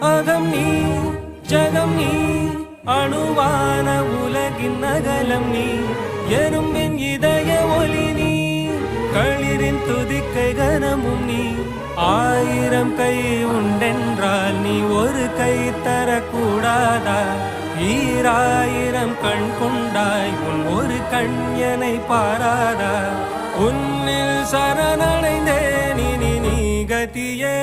அகம் நீ ஜகம் நீ அணுவான உலகின் அகலம் நீ எறும்பின் இதய ஒளி நீ களிரின் துதிக்கை கனமும் நீ ஆயிரம் கை உண்டென்றால் நீ ஒரு கை தரக்கூடாதா ஈராயிரம் கண் கொண்டாய் உன் ஒரு கண்யனை பாராதா உன்னில் சரணடைந்தேன் இனி நீ கதியே